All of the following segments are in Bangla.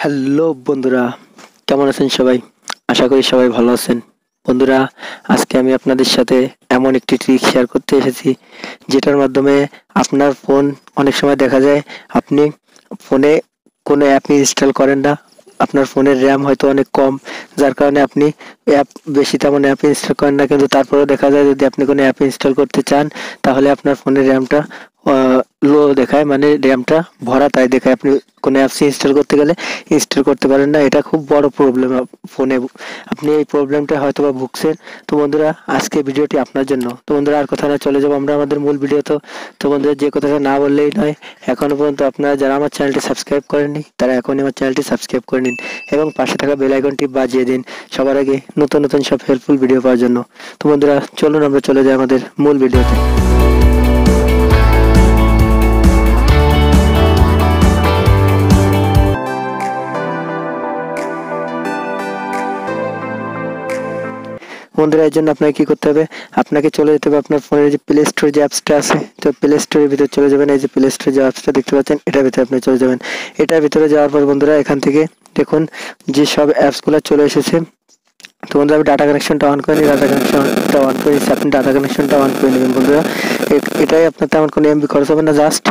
হ্যালো বন্ধুরা, কেমন আছেন সবাই? আশা করি সবাই ভালো আছেন। বন্ধুরা, আজকে আমি আপনাদের সাথে এমন একটি ট্রিক শেয়ার করতে এসেছি যেটার মাধ্যমে আপনার ফোন অনেক সময় দেখা যায় আপনি ফোনে কোনো অ্যাপ ইনস্টল করেন না। আপনার ফোনের র্যাম হয়তো অনেক কম, যার কারণে আপনি অ্যাপ বেশি তেমন অ্যাপ ইনস্টল করেন না, কিন্তু তারপরেও দেখা যায় যদি আপনি কোনো অ্যাপ ইনস্টল করতে চান তাহলে আপনার ফোনের র্যামটা লো দেখায়, মানে র্যামটা ভরা তাই দেখায়। আপনি কোনো অ্যাপস ইনস্টল করতে গেলে ইনস্টল করতে পারেন না। এটা খুব বড় প্রবলেম ফোনে। আপনি এই প্রবলেমটা হয়তো বা ভুগছেন। তো বন্ধুরা, আজকে ভিডিওটি আপনার জন্য। তো বন্ধুরা, আর কথা না চলে যাবো আমরা আমাদের মূল ভিডিওতে। তো বন্ধুরা, যে কথাটা না বললেই নয়, এখনো পর্যন্ত আপনারা যারা আমার চ্যানেলটি সাবস্ক্রাইব করেননি তারা এখনই আমার চ্যানেলটি সাবস্ক্রাইব করে নিন এবং পাশে থাকা বেল আইকনটি বাজিয়ে দিন সবার আগে নতুন নতুন সব হেল্পফুল ভিডিও পাওয়ার জন্য। তো বন্ধুরা, চলুন আমরা চলে যাই আমাদের মূল ভিডিওতে। বন্ধুরা, এর জন্য আপনাকে কি করতে হবে? আপনাকে চলে যেতে হবে আপনার ফোনের যে প্লে স্টোর যে অ্যাপসটা আছে, তো প্লে স্টোরের ভিতরে চলে যাবেন। এই যে প্লে স্টোর যে অ্যাপসটা দেখতে পাচ্ছেন, এটার ভিতরে আপনি চলে যাবেন। এটার ভিতরে যাওয়ার পর বন্ধুরা, এখান থেকে দেখুন যে সব অ্যাপসগুলো চলে এসেছে। তো বন্ধুরা, আমি ডাটা কানেকশনটা অন করে নিই। ডাটা কানেকশনটা অন করে নিচ্ছি। আপনি ডাটা কানেকশনটা অন করে নেবেন বন্ধুরা। এটাই আপনার তেমন কোনো এমবি খরচ হবে না, জাস্ট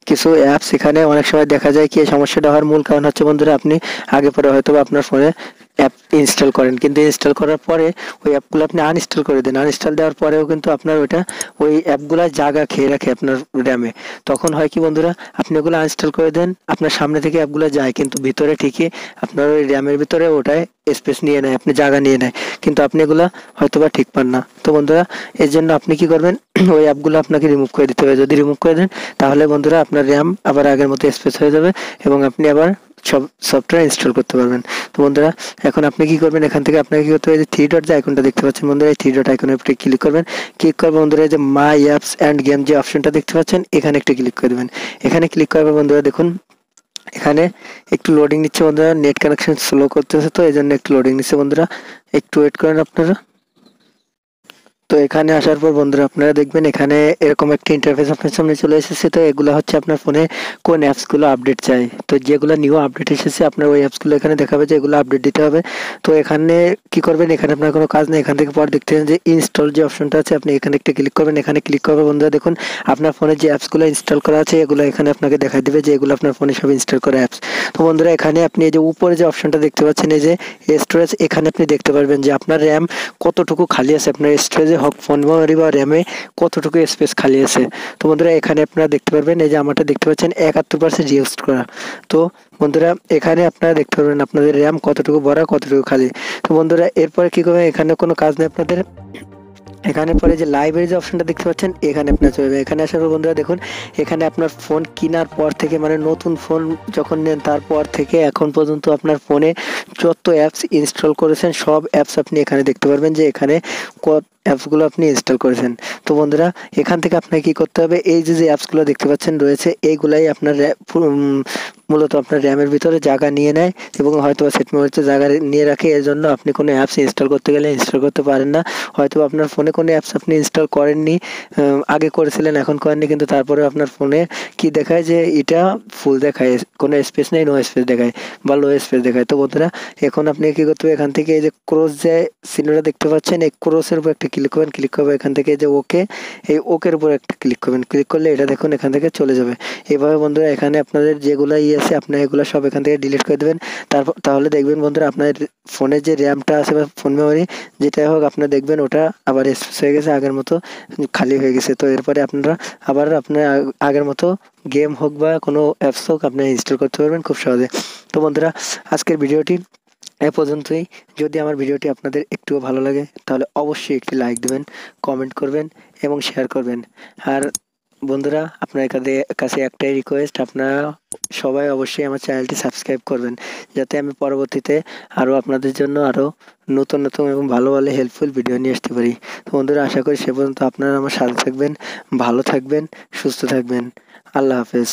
কিছু অ্যাপস এখানে অনেক সময় দেখা যায় কি এই সমস্যাটা হওয়ার মূল কারণ হচ্ছে বন্ধুরা, আপনি আগে পরে হয়তো আপনার ফোনে অ্যাপ ইনস্টল করেন, কিন্তু ইনস্টল করার পরে ওই অ্যাপগুলো আপনি আনইনস্টল করে দেন। আনইনস্টল দেওয়ার পরেও কিন্তু আপনার ওইটা ওই অ্যাপগুলো জায়গা খেয়ে রাখে আপনার র্যামে। তখন হয় কি বন্ধুরা, আপনি ওগুলো আনইনস্টল করে দেন, আপনার সামনে থেকে অ্যাপগুলো যায় কিন্তু ভিতরে ঠিকই আপনার ওই র্যামের ভিতরে ওটায় স্পেস নিয়ে নেয়, আপনি জায়গা নিয়ে নেয়, কিন্তু আপনি এগুলা হয়তোবা ঠিক পান না। তো বন্ধুরা, এর জন্য আপনি কি করবেন, ওই অ্যাপগুলো আপনাকে রিমুভ করে দিতে হবে। যদি রিমুভ করে দেন তাহলে বন্ধুরা আপনার র্যাম আবার আগের মতো স্পেস হয়ে যাবে এবং আপনি আবার সব সফটওয়্যার ইনস্টল করতে পারবেন। তো বন্ধুরা, এখন আপনি কি করবেন, এখান থেকে আপনাকে কি করতে হবে, যে থ্রি ডট যে আইকনটা দেখতে পাচ্ছেন বন্ধুরা, এই থ্রি ডট আইকনের উপরে ক্লিক করবেন। ক্লিক করবেন বন্ধুরা, এই যে মাই অ্যাপস অ্যান্ড গেম যে অপশনটা দেখতে পাচ্ছেন, এখানে একটু ক্লিক করে দেবেন। এখানে ক্লিক করবেন বন্ধুরা, দেখুন এখানে একটু লোডিং নিচ্ছে বন্ধুরা, নেট কানেকশন স্লো করতেছে, তো এই জন্য একটু লোডিং নিচ্ছে বন্ধুরা, একটু ওয়েট করেন আপনারা। তো এখানে আসার পর বন্ধুরা আপনারা দেখবেন এখানে এরকম একটা ইন্টারফেস আপনার সামনে চলে এসেছে। তো এগুলো হচ্ছে আপনার ফোনে কোন অ্যাপসগুলো আপডেট চাই। তো যেগুলো নিউ আপডেট এসেছে আপনার ওই অ্যাপসগুলো এখানে দেখাবে যে এগুলো আপডেট দিতে হবে। তো এখানে কি করবেন, এখানে আপনার কোনো কাজ নেই। এখান থেকে পর দেখতে পাবেন যে ইনস্টল যে অপশনটা আছে, আপনি এখানে একটা ক্লিক করবেন। এখানে ক্লিক করবে বন্ধুরা, দেখুন আপনার ফোনে যে অ্যাপসগুলো ইনস্টল করা আছে এগুলো এখানে আপনাকে দেখাই দেবে যে এগুলো আপনার ফোনে সব ইনস্টল করা অ্যাপস। তো বন্ধুরা, এখানে আপনি এই যে উপরে যে অপশনটা দেখতে পাচ্ছেন, এই যে স্টোরেজ, এখানে আপনি দেখতে পারবেন যে আপনার র্যাম কতটুকু খালি আছে, আপনার স্টোরেজে হোক ফোন মেমোরি বা র্যামে কতটুকু স্পেস খালি আছে। তো বন্ধুরা, এখানে আপনারা দেখতে পারবেন এই যে আমারটা দেখতে পাচ্ছেন 71% ইউজ করা। তো বন্ধুরা, এখানে আপনারা দেখতে পারবেন আপনাদের র্যাম কতটুকু ভরা কতটুকু খালি। তো বন্ধুরা, এরপরে কি করবেন, এখানে কোনো কাজ নেই আপনাদের। এখানে পরে যে লাইব্রেরি যে অপশনটা দেখতে পাচ্ছেন, এখানে আপনার চলে যাবে। এখানে আসার পর বন্ধুরা দেখুন এখানে আপনার ফোন কেনার পর থেকে, মানে নতুন ফোন যখন নেন তারপর থেকে এখন পর্যন্ত আপনার ফোনে যত অ্যাপস ইনস্টল করেছেন সব অ্যাপস আপনি এখানে দেখতে পারবেন যে এখানে কত অ্যাপসগুলো আপনি ইনস্টল করেছেন। তো বন্ধুরা, এখান থেকে আপনাকে কি করতে হবে, এই যে যে অ্যাপসগুলো দেখতে পাচ্ছেন রয়েছে এইগুলাই আপনার মূলত আপনার র্যামের ভিতরে জায়গা নিয়ে নেয় এবং হয়তো সেট মেমোরিতে জায়গা নিয়ে রাখে। এর জন্য আপনি কোনো অ্যাপস ইনস্টল করতে গেলে ইনস্টল করতে পারেন না। হয়তো আপনার ফোনে কোনো অ্যাপস আপনি ইনস্টল করেননি, আগে করেছিলেন এখন করেননি, কিন্তু তারপরে আপনার ফোনে কি দেখায় যে এটা ফুল দেখায়, কোনো স্পেস নেই, নো স্পেস দেখায় বা লো স্পেস দেখায়। তো বন্ধুরা, এখন আপনি কি করতে হবে, এখান থেকে এই যে ক্রস যে চিহ্নটা দেখতে পাচ্ছেন, এই ক্রসের উপর একটা ক্লিক করবেন। ক্লিক করবে এখান থেকে যে ওকে, এই ওকের উপর একটা ক্লিক করবেন। ক্লিক করলে এটা দেখুন এখান থেকে চলে যাবে। এভাবে বন্ধুরা এখানে আপনাদের যেগুলো আছে আপনার এগুলো সব এখান থেকে ডিলিট করে দেবেন। তারপর তাহলে দেখবেন বন্ধুরা আপনার ফোনের যে র্যামটা আছে বা ফোন মেমোরি যেটাই হোক, আপনার দেখবেন ওটা আবার স্পেস হয়ে গেছে, আগের মতো খালি হয়ে গেছে। তো এরপরে আপনারা আবার আপনার আগের মতো গেম হোক বা কোনো অ্যাপস হোক আপনি ইনস্টল করতে পারবেন খুব সহজে। তো বন্ধুরা, আজকের ভিডিওটি এ পর্যন্তই। যদি আমার ভিডিওটি আপনাদের একটুও ভালো লাগে তাহলে অবশ্যই একটি লাইক দেবেন, কমেন্ট করবেন এবং শেয়ার করবেন। আর বন্ধুরা, আপনার কাছে একটাই রিকোয়েস্ট, আপনারা সবাই অবশ্যই আমার চ্যানেলটি সাবস্ক্রাইব করবেন যাতে আমি পরবর্তীতে আরও আপনাদের জন্য আরও নতুন নতুন এবং ভালো ভালো হেল্পফুল ভিডিও নিয়ে আসতে পারি। তো বন্ধুরা, আশা করি সে পর্যন্ত আপনারা আমার সাথে থাকবেন, ভালো থাকবেন, সুস্থ থাকবেন। আল্লাহ হাফেজ।